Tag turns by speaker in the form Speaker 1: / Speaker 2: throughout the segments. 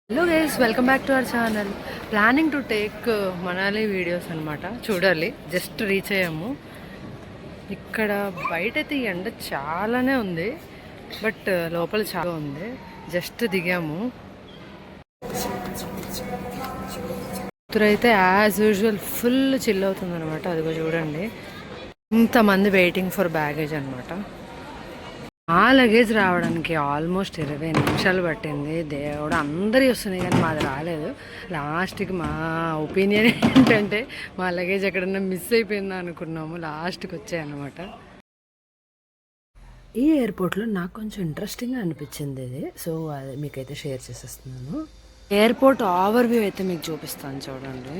Speaker 1: Hello guys, welcome back to our channel. Planning to take Manali videos అనమాట. చూడాలి, just reach అయ్యాము. ఇక్కడ బయట అయితే ఈ ఎండ చాలానే ఉంది, బట్ లోపల చాలా ఉంది. జస్ట్ దిగాము. అయితే యాజ్ యూజువల్ ఫుల్ చిల్ అవుతుంది అనమాట. అదిగో చూడండి, ఇంతమంది వెయిటింగ్ ఫర్ బ్యాగేజ్ అనమాట. ఆ లగేజ్ రావడానికి ఆల్మోస్ట్ 20 నిమిషాలు పట్టింది. దేవుడు అందరి వస్తున్నాయి కానీ మాది రాలేదు. లాస్ట్కి మా ఒపీనియన్ ఏంటంటే మా లగేజ్ ఎక్కడన్నా మిస్ అయిపోయిందా అనుకున్నాము. లాస్ట్కి వచ్చాయన్నమాట. ఈ ఎయిర్పోర్ట్లో నాకు కొంచెం ఇంట్రెస్టింగ్గా అనిపించింది ఇది, సో అది మీకైతే షేర్ చేసేస్తున్నాను. ఎయిర్పోర్ట్ ఓవర్వ్యూ అయితే మీకు చూపిస్తాను చూడండి.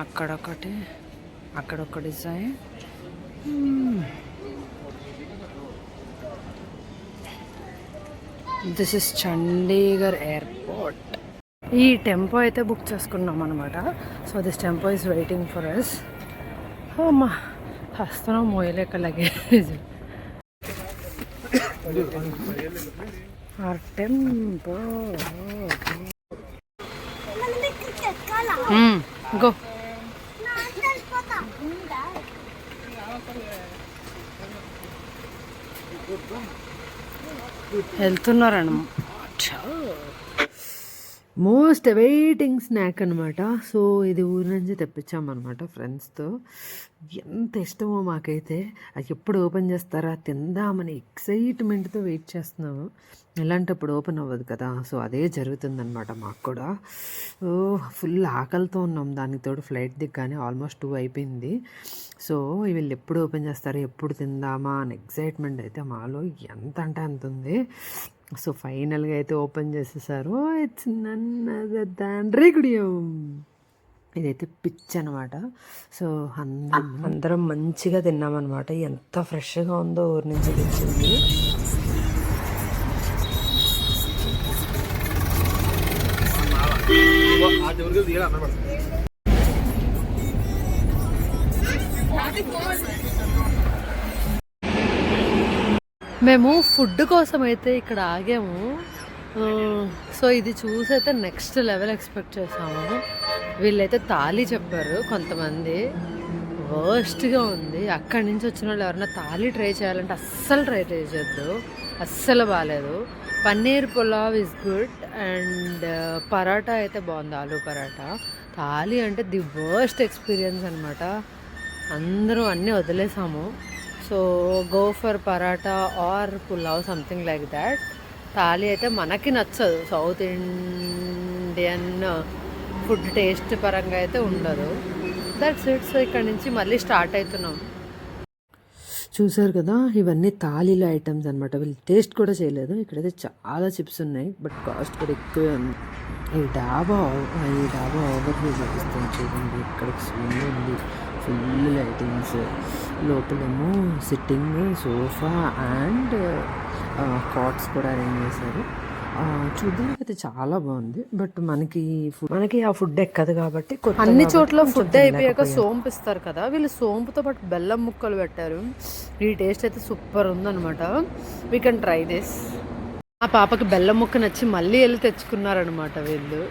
Speaker 1: అక్కడొకటి, అక్కడొక design. This is Chandigarh airport. ఈ టెంపో అయితే బుక్ చేసుకున్నాం అనమాట. So this tempo is waiting for us. అమ్మా హస్తనం మోయలేక లగేజ్. Our tempo go. వెళ్తున్నారన్నమాట. మోస్ట్ వెయిటింగ్ స్నాక్ అనమాట. సో ఇది ఊరి నుంచి తెప్పించామన్నమాట ఫ్రెండ్స్తో. ఎంత ఇష్టమో మాకైతే. అది ఎప్పుడు ఓపెన్ చేస్తారా తిందామని ఎక్సైట్మెంట్తో వెయిట్ చేస్తున్నాము. ఇలాంటప్పుడు ఓపెన్ అవ్వదు కదా, సో అదే జరుగుతుందన్నమాట మాకు కూడా. ఫుల్ ఆకలితో ఉన్నాం. దానికి తోడు ఫ్లైట్ దిగ్గానే ఆల్మోస్ట్ 2 అయిపోయింది. సో వీళ్ళు ఎప్పుడు ఓపెన్ చేస్తారు, ఎప్పుడు తిందామా అని ఎక్సైట్మెంట్ అయితే మాలో ఎంత అంటే అంత ఉంది. సో ఫైనల్గా అయితే ఓపెన్ చేసేసారు. ఇట్స్ నన్ అదర్ దాన్ రేగుడియం. ఇదైతే పిచ్ అనమాట. సో అందరం మంచిగా తిన్నామన్నమాట. ఎంత ఫ్రెష్గా ఉందో ఊరి నుంచి తెచ్చింది. మేము ఫుడ్ కోసం అయితే ఇక్కడ ఆగాము. సో ఇది చూసైతే నెక్స్ట్ లెవెల్ ఎక్స్పెక్ట్ చేసాము. వీళ్ళైతే తాళీ చెప్పారు కొంతమంది. వర్స్ట్గా ఉంది. అక్కడి నుంచి వచ్చిన వాళ్ళు ఎవరైనా తాళీ ట్రై చేయాలంటే అస్సలు ట్రై చేయొద్దు, అస్సలు బాగాలేదు. Paneer pulao is good and paratha అయితే బాగుంది, ఆలూ పరాటా. తాళీ అంటే ది వర్స్ట్ ఎక్స్పీరియన్స్ అనమాట. అందరూ అన్నీ వదిలేసాము. So go for paratha or pulao, something like that. Thali అయితే మనకి నచ్చదు. సౌత్ ఇండియన్ ఫుడ్ టేస్ట్ పరంగా అయితే ఉండదు. That's it. సో ఇక్కడ నుంచి మళ్ళీ స్టార్ట్ అవుతున్నాం. చూసారు కదా, ఇవన్నీ థాలీలో ఐటమ్స్ అనమాట. వీళ్ళు టేస్ట్ కూడా చేయలేదు. ఇక్కడైతే చాలా చిప్స్ ఉన్నాయి, బట్ కాస్ట్ కూడా ఎక్కువే ఉంది. ఈ డాబా ఓవర్వ్యూ చూపిస్తాను చూడండి. ఇక్కడికి స్విమ్ ఉంది, ఫుల్ లైటింగ్స్. లోపలేమో సిట్టింగ్ సోఫా అండ్ కాట్స్ కూడా అరేంజ్ చేశారు. చూడడానికి అయితే చాలా బాగుంది, బట్ మనకి ఆ ఫుడ్ ఎక్కదు కాబట్టి అన్ని చోట్ల ఫుడ్ అయిపోయాక సోంపు ఇస్తారు కదా, వీళ్ళు సోంపుతో పాటు బెల్లం ముక్కలు పెట్టారు. ఈ టేస్ట్ అయితే సూపర్ ఉందన్నమాట. We can try this. ఆ పాపకి బెల్లం ముక్క నచ్చి మళ్ళీ వెళ్ళి తెచ్చుకున్నారనమాట వీళ్ళు.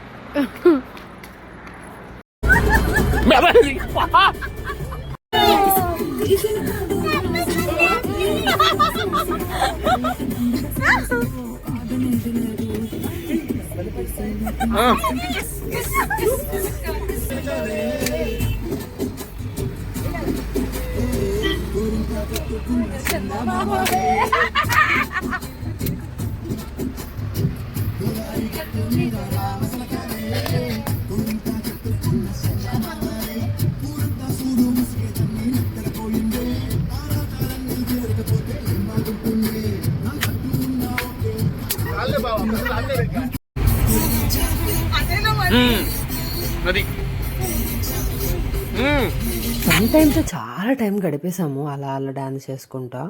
Speaker 1: టైంతో చాలా టైం గడిపేసాము అలా అలా డాన్స్ చేసుకుంటా.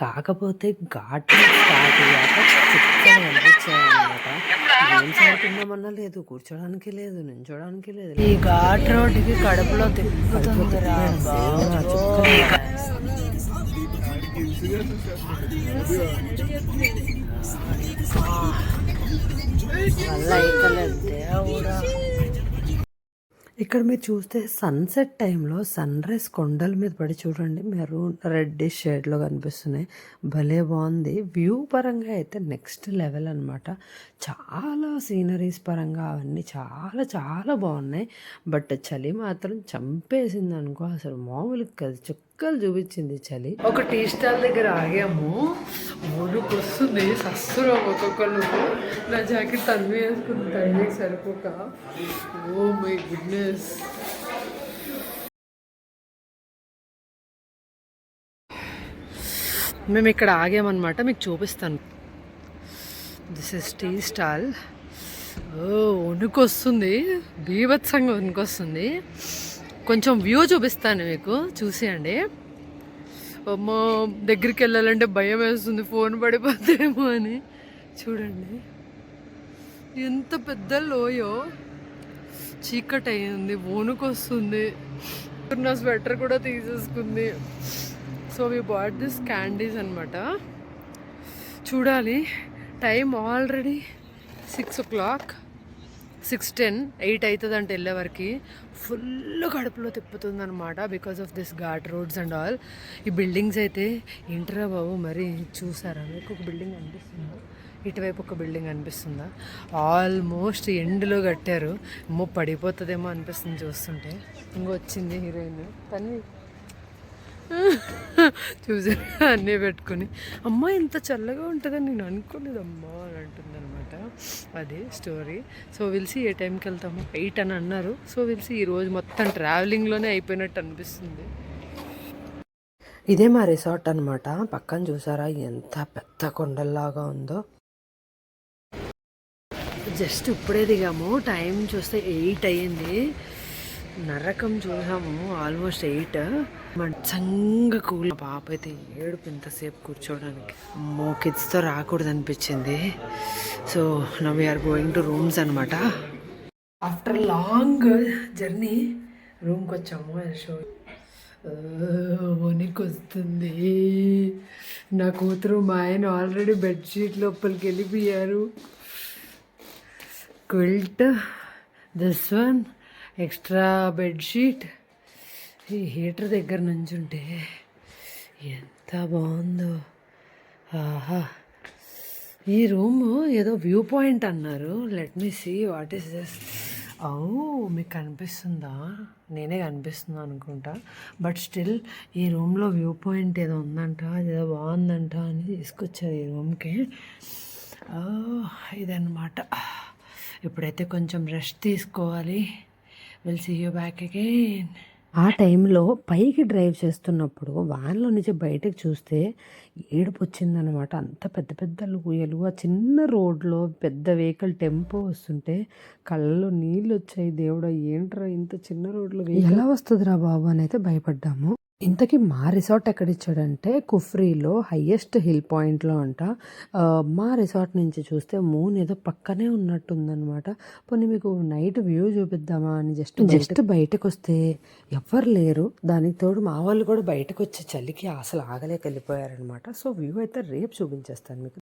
Speaker 1: కాకపోతే ఘాట్ స్టార్ట్ అయ్యాక అనిపించాయన్నమాట. గేమ్స్ ఆడుకుందామన్నా లేదు, కూర్చోడానికి లేదు, నించోడానికి లేదు. ఈ ఘాట్ రోడ్డుకి కడుపులో తిప్పుతుంది. వల్ల అయితలేదు. ఇక్కడ మీరు చూస్తే సన్సెట్ టైంలో సన్ రైజ్ కొండల మీద పడి చూడండి, మెరూన్ రెడ్డిష్ షేడ్లో కనిపిస్తున్నాయి. భలే బాగుంది. వ్యూ పరంగా అయితే నెక్స్ట్ లెవెల్ అనమాట. చాలా సీనరీస్ పరంగా అవన్నీ చాలా చాలా బాగున్నాయి. బట్ చలి మాత్రం చంపేసింది అనుకో, అసలు మామూలు కాదు. చుక్కలు చూపించింది చలి. ఒక టీ స్టాల్ దగ్గర ఆగాము. మునుకు వస్తుంది, సస్తురం ఒక్కొక్కరు. నా జాకెట్ తన్వి వేసుకుంది, తన్వికి సరిపోక. Oh my goodness. మేము ఇక్కడ ఆగామన్నమాట, మీకు చూపిస్తాను. This is tea stall. Oh వణుకు వస్తుంది, బీభత్సంగా వణుకు వస్తుంది. కొంచెం వ్యూ చూపిస్తాను మీకు, చూసేయండి. అమ్మో, దగ్గరికి వెళ్ళాలంటే భయం వేస్తుంది, ఫోన్ పడిపోతేమో అని. చూడండి ఎంత పెద్ద లోయో, చీకటి అయ్యింది, వణుకు వస్తుంది. నా స్వెటర్ కూడా తీసేసుకుంది. So we bought this candies అనమాట. చూడాలి, టైం ఆల్రెడీ 6 o'clock, 6:10, 8 అవుతుంది అంటే వెళ్ళేవరకు. ఫుల్ కడుపులో తిప్పుతుంది అనమాట, because of this ghat roads and all. ఈ బిల్డింగ్స్ అయితే ఏంటరా బాబు, మరి చూసారా? మీకు ఒక బిల్డింగ్ అనిపిస్తుందా? ఇటువైపు ఒక బిల్డింగ్ అనిపిస్తుందా? ఆల్మోస్ట్ ఎండ్లో కట్టారు. అమ్మో పడిపోతుందేమో అనిపిస్తుంది చూస్తుంటే. ఇంకొచ్చింది హీరోయిన్ తన్ని, చూసారు అన్నీ పెట్టుకుని. అమ్మ ఇంత చల్లగా ఉంటుందని నేను అనుకోలేదమ్మా అని అంటుంది అనమాట. అది స్టోరీ. సో విల్సి ఏ టైంకి వెళ్తాము, 8 అని అన్నారు. సో విల్సి ఈరోజు మొత్తం ట్రావెలింగ్లోనే అయిపోయినట్టు అనిపిస్తుంది. ఇదే మా రిసార్ట్ అనమాట. పక్కన చూసారా ఎంత పెద్ద కొండల్లాగా ఉందో. జస్ట్ ఇప్పుడే దిగాము, టైం చూస్తే 8 అయ్యింది. నరకం చూసాము ఆల్మోస్ట్ 8. మంచంగా కూల్. పాప అయితే ఏడుపు ఇంతసేపు కూర్చోవడానికి. అమ్మో కిడ్స్తో రాకూడదు అనిపించింది. So now we are going to rooms అనమాట. ఆఫ్టర్ లాంగ్ జర్నీ రూమ్కి వచ్చాము. షో వనికి వస్తుంది. నా కూతురు మా ఆయన ఆల్రెడీ బెడ్షీట్ లోపలికి వెళ్ళిపోయారు. Quilt, this one, extra bedsheet. ఈ హీటర్ దగ్గర నుంచి ఉంటే ఎంత బాగుందో. ఆహా, ఈ రూము ఏదో వ్యూ పాయింట్ అన్నారు. Let me see what is this. Oh మీకు కనిపిస్తుందా? నేనే కనిపిస్తుంది అనుకుంటా. బట్ స్టిల్ ఈ రూమ్లో వ్యూ పాయింట్ ఏదో ఉందంట, అదేదో బాగుందంట అని తీసుకొచ్చారు ఈ రూమ్కి. ఇదన్నమాట. ఇప్పుడైతే కొంచెం రెస్ట్ తీసుకోవాలి. Will see you back again. ఆ టైంలో పైకి డ్రైవ్ చేస్తున్నప్పుడు వ్యాన్లో నుంచి బయటకు చూస్తే ఏడుపు వచ్చిందనమాట. అంత పెద్ద పెద్ద లూయలు, ఆ చిన్న రోడ్లో పెద్ద వెహికల్ టెంపో వస్తుంటే కళ్ళలో నీళ్ళు వచ్చాయి. దేవుడా ఏంట్రా ఇంత చిన్న రోడ్లో ఎలా వస్తుందిరా బాబు అని అయితే భయపడ్డాము. ఇంతకీ మా రిసార్ట్ ఎక్కడిచ్చాడంటే కుఫ్రీలో హయ్యెస్ట్ హిల్ పాయింట్లో అంట. మా రిసార్ట్ నుంచి చూస్తే మూన్ ఏదో పక్కనే ఉన్నట్టుందనమాట. పోనీ మీకు నైట్ వ్యూ చూపిద్దామా అని జస్ట్ బయటకు వస్తే ఎవ్వరు లేరు. దానికి తోడు మా వాళ్ళు కూడా బయటకు వచ్చే చలికి అసలు ఆగలేక వెళ్ళిపోయారనమాట. సో వ్యూ అయితే రేపు చూపించేస్తాను మీకు.